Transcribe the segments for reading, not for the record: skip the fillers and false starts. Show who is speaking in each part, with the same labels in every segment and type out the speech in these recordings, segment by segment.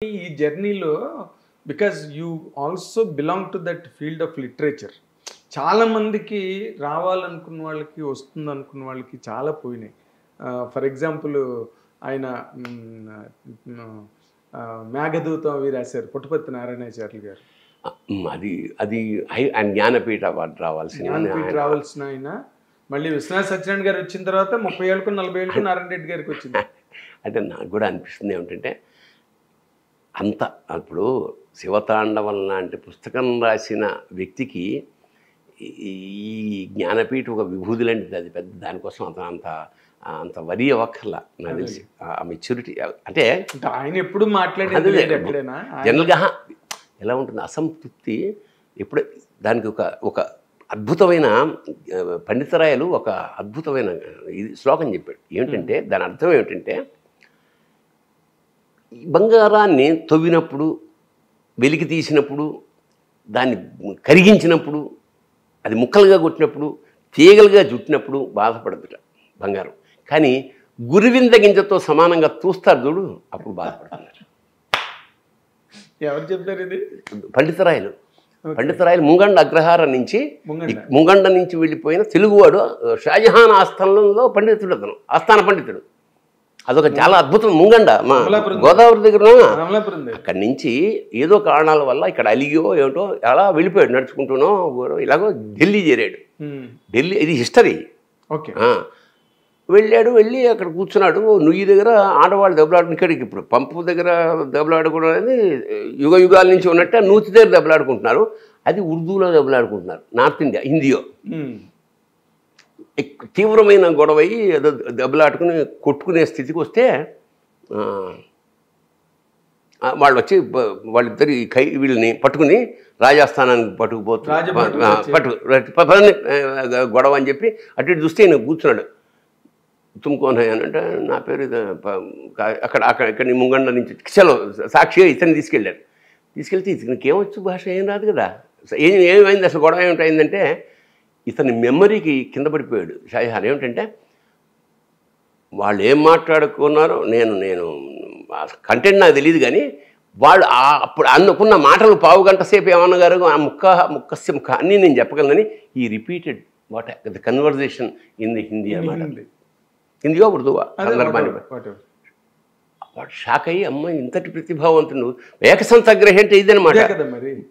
Speaker 1: ఈ జర్నీలో because you also belong to that field of literature. చాలా మందికి రావాలనుకున్న వాళ్ళకి, వస్తుంది అనుకున్న వాళ్ళకి చాలా పోయినాయి. ఫర్ ఎగ్జాంపుల్ ఆయన మేఘదూతం అవి రాశారు పుట్టపర్తి నారాయణాచార్యులు గారు.
Speaker 2: అది అది జ్ఞానపీఠ అవార్డు
Speaker 1: రావాల్సిన ఆయన మళ్ళీ విశ్వనాథ్ సత్యనారాయణ గారు వచ్చిన తర్వాత 30 ఏళ్ళకు 40 ఏళ్ళకు నారాయణ రెడ్డి గారికి వచ్చింది.
Speaker 2: అంటే నాకు కూడా అనిపిస్తుంది ఏమిటంటే అంత ఇప్పుడు శివతాండవం లాంటి పుస్తకం రాసిన వ్యక్తికి ఈ జ్ఞానపీఠ ఒక విభూతి లాంటిది. అది పెద్ద దానికోసం అంత అంత వరి అవ్వక్కర్లా నాకు తెలిసి. ఆ మెచ్యూరిటీ అంటే
Speaker 1: ఆయన ఎప్పుడు మాట్లాడేది
Speaker 2: జనరల్గా ఎలా ఉంటుంది అసంతృప్తి ఎప్పుడు దానికి ఒక అద్భుతమైన పండితరాయలు ఒక అద్భుతమైన ఇది శ్లోకం చెప్పాడు. ఏమిటంటే దాని అర్థం ఏమిటంటే బంగారాన్ని తవ్వినప్పుడు, వెలికి తీసినప్పుడు, దాన్ని కరిగించినప్పుడు, అది ముక్కలుగా కొట్టినప్పుడు, తీగలుగా చుట్టినప్పుడు బాధపడదుట బంగారం. కానీ గురువింద గింజతో సమానంగా చూస్తారు చూడు, అప్పుడు బాధపడుతున్నారు.
Speaker 1: ఎవరు చెప్పారు ఇది?
Speaker 2: పండితరాయలు. ముంగండ అగ్రహారం నుంచి ముంగండ నుంచి వెళ్ళిపోయిన తెలుగువాడు షాజహాన్ ఆస్థానంలో పండితుడు, అతను ఆస్థాన పండితుడు. అదొక చాలా అద్భుతం. ముంగండ మా గోదావరి దగ్గర. అక్కడి నుంచి ఏదో కారణాల వల్ల ఇక్కడ అలిగో ఏమిటో అలా వెళ్ళిపోయాడు, నడుచుకుంటూనో ఇలాగో ఢిల్లీ చేరాడు. ఢిల్లీ ఇది హిస్టరీ.
Speaker 1: ఓకే.
Speaker 2: వెళ్ళి అక్కడ కూర్చున్నాడు. నుయ్యి దగ్గర ఆడవాళ్ళు దెబ్బలాడు. ఇక్కడికి ఇప్పుడు పంపు దగ్గర దెబ్బలాడుకోవడం అనేది యుగ యుగాల నుంచి ఉన్నట్టే నూతి దగ్గర దెబ్బలాడుకుంటున్నారు. అది ఉర్దూలో దెబ్బలాడుకుంటున్నారు. నార్త్ ఇండియా హిందీయో తీవ్రమైన గొడవ అయ్యి ఏదో దెబ్బలాడుకుని కొట్టుకునే స్థితికి వస్తే వాళ్ళు వచ్చి వాళ్ళిద్దరి వీళ్ళని పట్టుకుని రాజస్థానానికి గొడవ అని చెప్పి అటు ఇటు చూస్తే ఈయన కూర్చున్నాడు. తుమ్కోన్ అంటే నా పేరు ఇక్కడ ముంగండ నుంచి చలో సాక్షిగా ఇతన్ని తీసుకెళ్తే ఇతనికి ఏమొచ్చు భాష ఏం రాదు కదా. ఏమైంది అసలు గొడవ ఏమిటైందంటే ఇతని మెమరీకి కింద పడిపోయాడు షాజహాన్. ఏమిటంటే వాళ్ళు ఏం మాట్లాడుకున్నారో నేను కంటెంట్ నాకు తెలియదు, కానీ వాళ్ళు అప్పుడు అనుకున్న మాటలు పావు గంట సేపు ఏమన్నగారు ఆ ముక్క అన్నీ నేను చెప్పగలనని ఈ repeated what the conversation in the Hindi అన్నమాట. హిందీయో ఉర్దూవా సందర్భాన్ని వాడు షాక్ అయ్యి అమ్మ ఇంతటి ప్రతిభావంతుడు ఏకసంతగ్రహి అంటే ఇదనమాట.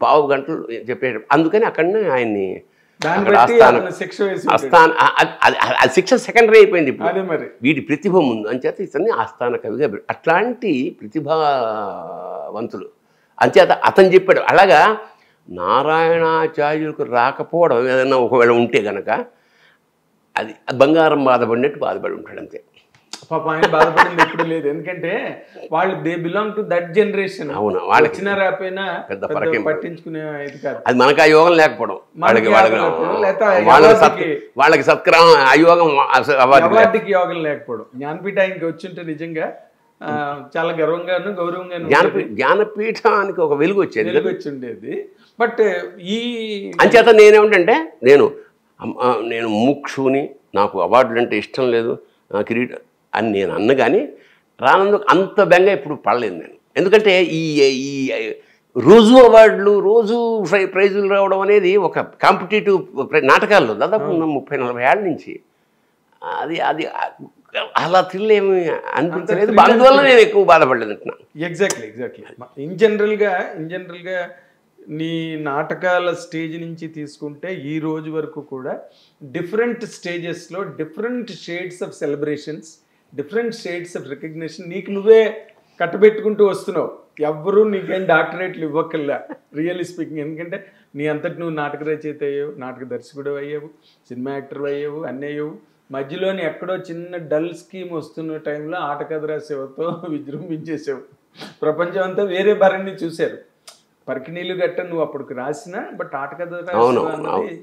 Speaker 2: పావు గంటలు చెప్పేట. అందుకని అక్కడనే ఆయన్ని శిక్ష సెకండరీ అయిపోయింది. ఇప్పుడు వీడి ప్రతిభ ముందు అంచేత ఇతన్ని ఆస్థాన కవిగా అట్లాంటి ప్రతిభావంతులు అంచేత అతను చెప్పాడు. అలాగా నారాయణాచార్యులకు రాకపోవడం ఏదైనా ఒకవేళ ఉంటే గనక అది బంగారం బాధపడినట్టు బాధపడి ఉంటాడు అంతే.
Speaker 1: పాప ఆయన బాధపడింది ఎప్పుడు లేదు. ఎందుకంటే వాళ్ళు they belong to that generation.
Speaker 2: అవును, వాళ్ళకి
Speaker 1: వచ్చిన రాపోయినా
Speaker 2: పెద్ద పరకేం
Speaker 1: పట్టించుకునే ఇది కాదు.
Speaker 2: అది మనకు ఆ యోగం లేకపోవడం, వాళ్ళకి సత్క్రమం ఆ యోగం
Speaker 1: అవార్డుకి యోగం లేకపోవడం. జ్ఞానపీఠ ఆయనకి వచ్చింటే నిజంగా చాలా గర్వంగాను గౌరవంగాను
Speaker 2: జ్ఞానపీఠానికి ఒక వెలుగు
Speaker 1: వచ్చి ఉండేది. బట్ ఈ
Speaker 2: అంచేత నేనేమిటంటే నేను ముక్షుని, నాకు అవార్డులు అంటే ఇష్టం లేదు, కిరీట అని నేను అన్న, కానీ రానందుకు అంత బెంగ ఇప్పుడు పడలేదు నేను. ఎందుకంటే ఈ రోజు అవార్డులు, రోజు ప్రైజులు రావడం అనేది ఒక కాంపిటేటివ్ నాటకాల్లో దాదాపు 30-40 ఏళ్ళ నుంచి అది అలా థ్రిల్ ఏమి అనిపించలేదు. అందువల్ల నేను ఎక్కువ బాధపడలేదు అంటున్నాను.
Speaker 1: ఎగ్జాక్ట్లీ ఇన్ జనరల్గా నీ నాటకాల స్టేజ్ నుంచి తీసుకుంటే ఈ రోజు వరకు కూడా డిఫరెంట్ స్టేజెస్లో different shades of celebrations, different shades of recognition నీకు నువ్వే కట్టబెట్టుకుంటూ వస్తున్నావు. ఎవ్వరూ నీకేం డాక్టరేట్లు ఇవ్వకల్లా రియల్లీ స్పీకింగ్. ఎందుకంటే నీ అంతటి నువ్వు నాటక రచయిత అయ్యావు, నాటక దర్శకుడు అయ్యావు, సినిమా యాక్టర్ అయ్యావు, అన్నీ అయ్యావు. మధ్యలోని ఎక్కడో చిన్న డల్ స్కీమ్ వస్తున్న టైంలో ఆటకథ రాసేవతో విజృంభించేసావు. ప్రపంచం అంతా వేరే భరణి చూశారు. పరికిణీలు గట్ట నువ్వు అప్పటికి రాసిన, బట్ ఆటకథ అన్నది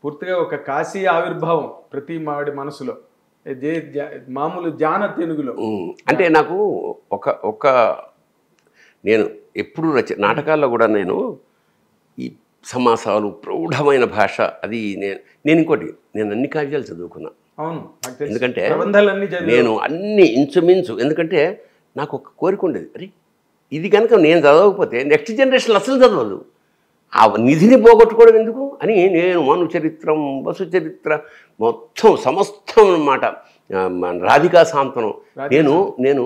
Speaker 1: పూర్తిగా ఒక కాశీ ఆవిర్భావం ప్రతి మాడి మనసులో, మామూలు జాన తెలుగులో.
Speaker 2: అంటే నాకు నేను ఎప్పుడు నాటకాల్లో కూడా నేను ఈ సమాసాలు, ప్రౌఢమైన భాష, అది నేను ఇంకోటి నేను అన్ని కావ్యాలు చదువుకున్నా.
Speaker 1: అవును,
Speaker 2: ఎందుకంటే నేను అన్ని ఇంచుమించు, ఎందుకంటే నాకు ఒక కోరిక ఉండేది, అరే ఇది కనుక నేను చదవకపోతే నెక్స్ట్ జనరేషన్ అసలు చదవదు. ఆ నిధిని పోగొట్టుకోవడం ఎందుకు అని నేను మను చరిత్రం, వసు చరిత్ర మొత్తం సమస్తం అన్నమాట. రాధికా సాంతనం. నేను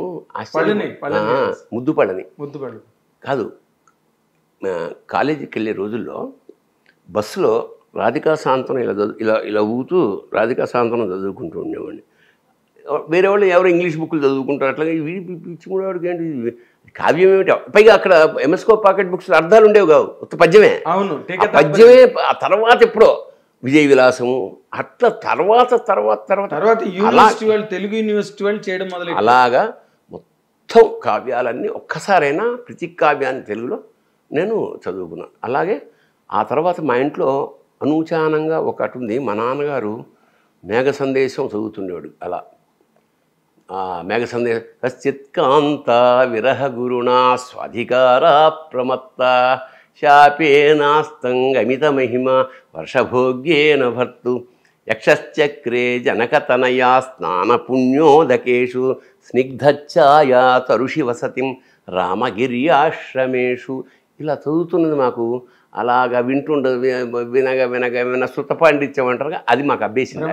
Speaker 2: ముద్దుపళ్ళని కాదు, కాలేజీకి వెళ్ళే రోజుల్లో బస్సులో రాధికా సాంతనం ఇలా ఊగుతూ రాధికా సాంతనం చదువుకుంటూ ఉండేవాడిని. వేరే వాళ్ళు ఎవరో ఇంగ్లీష్ బుక్లు చదువుకుంటారు. అట్లాగే పిచ్చి కూడా వాడికి ఏంటి కావ్యం ఏమిటి. పైగా అక్కడ ఎంఎస్కో పాకెట్ బుక్స్ అర్థాలు ఉండేవి కావు, ఉత్త పద్యమే.
Speaker 1: అవును,
Speaker 2: పద్యమే. ఆ తర్వాత ఎప్పుడో విజయ విలాసము అట్లా తర్వాత
Speaker 1: యూనివర్సిటీ వాళ్ళు, తెలుగు యూనివర్సిటీ వాళ్ళు చేయడం మొదలు.
Speaker 2: అలాగా మొత్తం కావ్యాలన్నీ ఒక్కసారైనా ప్రతి కావ్యాన్ని తెలుగులో నేను చదువుకున్నాను. అలాగే ఆ తర్వాత మా ఇంట్లో అనూచానంగా ఒకటి ఉంది. మా నాన్నగారు మేఘ సందేశం చదువుతుండేవాడు. అలా మేఘ సందేశం కశ్చిత్కాంత విరహ గురుణా స్వాధికారా ప్రమత్త శాపేనాస్తంగమిత మహిమ వర్షభోగ్యేన భర్తు యక్షశ్చక్రే జనకతనయా స్నాన పుణ్యోదకేషు స్నిగ్ధఛాయా తరుషి వసతిం రామగిర్యాశ్రమేషు. ఇలా చదువుతున్నది మాకు. అలాగా వింటుండదు, వినగ శృత అంటారుగా, అది మాకు అభ్యసింది.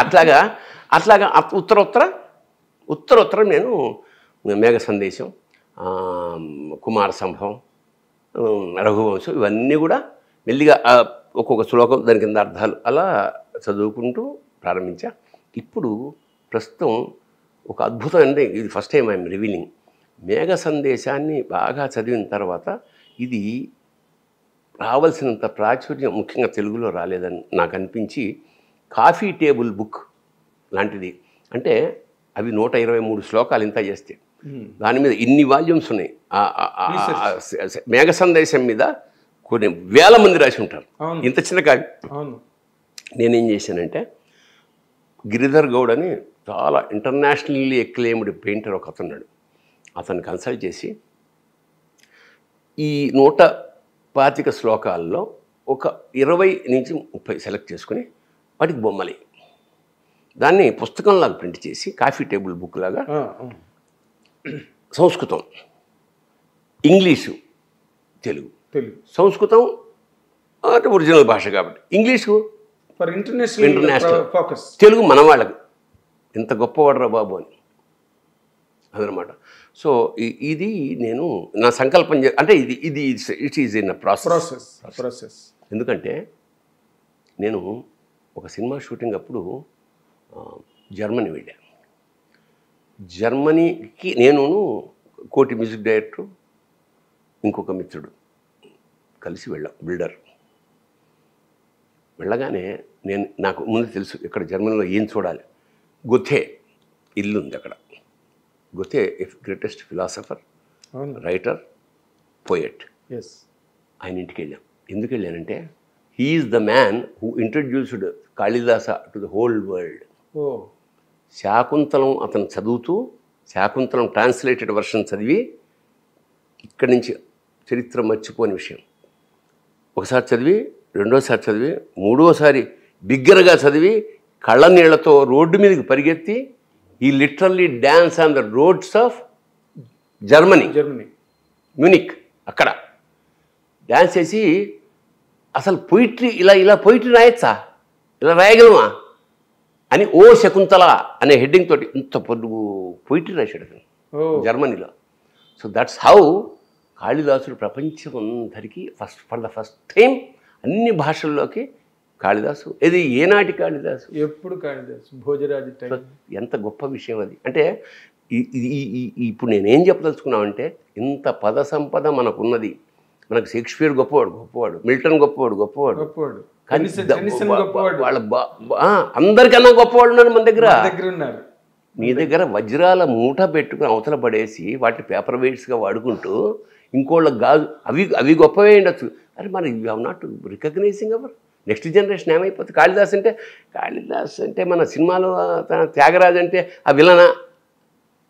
Speaker 2: అట్లాగా ఉత్తరోత్తర నేను మేఘ సందేశం, కుమార సంభవం, రఘువంశం ఇవన్నీ కూడా మెల్లిగా ఒక్కొక్క శ్లోకం దాని కింద అర్థాలు అలా చదువుకుంటూ ప్రారంభించా. ఇప్పుడు ప్రస్తుతం ఒక అద్భుతమైన, ఇది ఫస్ట్ టైం ఐఎమ్ రివీలింగ్, మేఘ సందేశాన్ని బాగా చదివిన తర్వాత ఇది రావాల్సినంత ప్రాచుర్యం ముఖ్యంగా తెలుగులో రాలేదని నాకు అనిపించి కాఫీ టేబుల్ బుక్ లాంటిది. అంటే అవి 123 శ్లోకాలు ఇంత చేస్తే దాని మీద ఇన్ని వాల్యూమ్స్ ఉన్నాయి. మేఘ సందేశం మీద కొన్ని వేల మంది రాసి ఉంటారు. ఇంత చిన్న కాఫీ. నేనేం చేశానంటే గిరిధర్ గౌడ్ అని చాలా ఇంటర్నేషనల్లీ ఎక్లెయిమ్డ్ పెయింటర్ ఒక అతన్నాడు. అతన్ని కన్సల్ట్ చేసి ఈ 125 శ్లోకాల్లో ఒక 20 నుంచి 30 సెలెక్ట్ చేసుకుని వాటికి బొమ్మలి దాన్ని పుస్తకంలాగా ప్రింట్ చేసి కాఫీ టేబుల్ బుక్ లాగా సంస్కృతం, ఇంగ్లీషు, తెలుగు. సంస్కృతం అంటే ఒరిజినల్ భాష కాబట్టి, ఇంగ్లీషు ఇంటర్నేషనల్, తెలుగు మన వాళ్ళకి. ఇంత గొప్పవాడరా బాబు అని అదనమాట. సో ఇది నేను నా సంకల్పం అంటే ఇది ఇట్ ఈజ్ ఇన్ ప్రాసెస్. ఎందుకంటే నేను ఒక సినిమా షూటింగ్ అప్పుడు జర్మనీ వెళ్ళాను. జర్మనీకి నేను కోటి మ్యూజిక్ డైరెక్టర్ ఇంకొక మిత్రుడు కలిసి వెళ్ళాం, బిల్డర్. వెళ్ళగానే నాకు ముందు తెలుసు ఇక్కడ జర్మనీలో ఏం చూడాలి. గొథే ఇల్లు ఉంది అక్కడ. Goethe greatest philosopher, writer, poet. ఆయన ఇంటికి వెళ్ళాం. ఎందుకు వెళ్ళానంటే he is the man who introduced Kalidasa to the whole world. Shakuntalam అతను చదువుతూ శాకుంతలం ట్రాన్స్లేటెడ్ వర్షన్ చదివి ఇక్కడి నుంచి చరిత్ర మర్చిపోని విషయం ఒకసారి చదివి, రెండోసారి చదివి, మూడోసారి బిగ్గరగా చదివి కళ్ళ నీళ్లతో రోడ్డు మీదకి పరిగెత్తి ఈ literally dance on the roads of Germany, Munich, అక్కడ డ్యాన్స్ చేసి అసలు పొయిట్రీ ఇలా పొయిట్రీ రాయచ్చా, ఇలా రాయగలమా అని ఓ శకుంతల అనే హెడ్డింగ్ తోటి ఇంత పొద్దు పొయిట్రీ రాశాడు అతను జర్మనీలో. సో దట్స్ హౌ కాళిదాసుడు ప్రపంచం అందరికీ ఫర్ ద ఫస్ట్ టైం అన్ని భాషల్లోకి కాళిదాసు. ఇది ఏనాటి కాళిదాసు,
Speaker 1: ఎప్పుడు కాళిదాసు, భోజరాజు టైం.
Speaker 2: ఎంత గొప్ప విషయం అది. అంటే ఇప్పుడు నేనేం చెప్పదలుచుకున్నామంటే ఇంత పద సంపద మనకున్నది. మనకు షేక్స్పియర్ గొప్పవాడు, మిల్టన్ గొప్పవాడు, కానీ వాళ్ళ అందరికన్నా గొప్పవాళ్ళు ఉన్నారు మన దగ్గర ఉన్నారు. మీ దగ్గర వజ్రాల మూట పెట్టుకుని అవతల పడేసి వాటిని పేపర్ వెయిట్స్గా వాడుకుంటూ ఇంకోళ్ళకి గాజు అవి గొప్పవే ఉండొచ్చు. అరే మరి you have not recognizing our next generation ఏమైపోతుంది. కాళిదాస్ అంటే మన సినిమాలో త్యాగరాజు అంటే ఆ విలనా.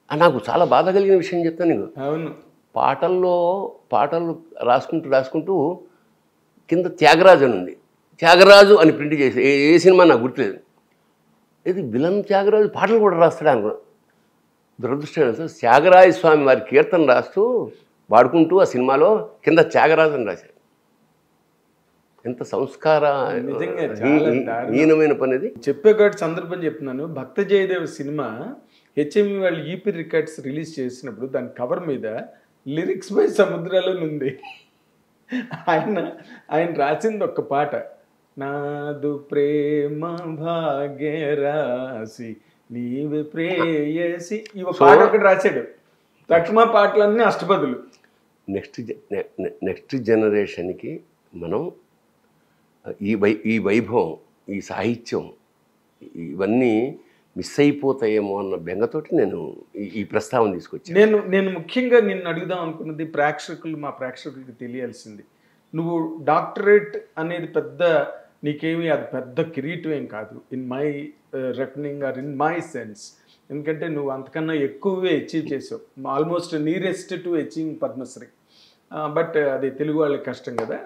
Speaker 2: నాకు చాలా బాధ కలిగిన విషయం చెప్తాను నీకు.
Speaker 1: అవును,
Speaker 2: పాటలు రాసుకుంటూ కింద త్యాగరాజు అని ఉంది. త్యాగరాజు అని ప్రింట్ చేసి ఏ సినిమా నాకు గుర్తులేదు. ఇది విలన్ త్యాగరాజు పాటలు కూడా రాస్తాడు అనుకున్నా. దురదృష్టం త్యాగరాజ స్వామి వారి కీర్తన రాస్తూ వాడుకుంటూ ఆ సినిమాలో కింద త్యాగరాజని రాశారు. ఎంత సంస్కార
Speaker 1: నిజంగా చాలా దారుణం.
Speaker 2: హీనమైన పని అది.
Speaker 1: చెప్పేకాటి సందర్భం చెప్తున్నాను. భక్త జయదేవ్ సినిమా హెచ్ఎంవి వాళ్ళు ఈపీ రికార్డ్స్ రిలీజ్ చేసినప్పుడు దాని కవర్ మీద లిరిక్స్ బై సముద్రాలో ఉంది. ఆయన రాసింది ఒక్క పాట, నాదు ప్రేమ భాగ్యరాశి నీవే ప్రేయసి, ఈ పాట ఒకటి రాశాడు. తక్షణ పాటలన్నీ అష్టపదులు.
Speaker 2: నెక్స్ట్ జనరేషన్కి మనం ఈ వైభవం, ఈ సాహిత్యం ఇవన్నీ మిస్ అయిపోతాయేమో అన్న బెంగతోటి నేను ఈ ప్రస్తావన తీసుకొచ్చాను.
Speaker 1: నేను ముఖ్యంగా నిన్ను అడుగుదాం అనుకున్నది, మా ప్రేక్షకులకి తెలియాల్సింది, నువ్వు డాక్టరేట్ అనేది పెద్ద నీకేమి అది పెద్ద కిరీటం ఏం కాదు in my reckoning or in my sense. ఎందుకంటే నువ్వు అంతకన్నా ఎక్కువే అచీవ్ చేసావు, almost nearest to achieving Padmashri. But అది తెలుగు వాళ్ళకి కష్టం కదా.